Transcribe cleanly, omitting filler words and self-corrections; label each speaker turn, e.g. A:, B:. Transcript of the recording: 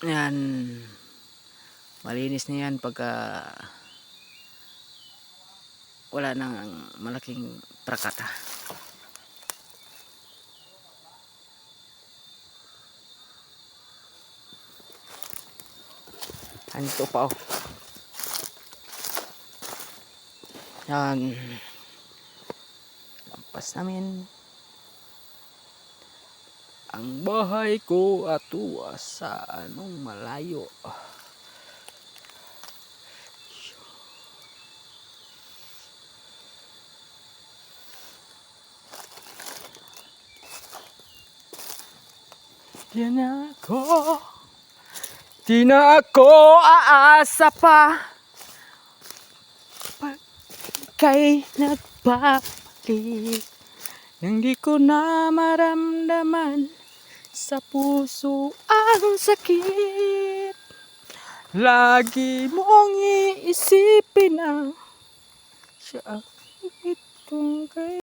A: Yan, malinis na yan pagka wala nang malaking prakata. Anito pa oh. Yan, lampas namin ang bahay ko at sa anong malayo. Di na ako aasa pa pag ika'y nagbabalik, nang di ko na maramdaman sa puso ang sakit. Lagi mong iisipin ang siya itong kay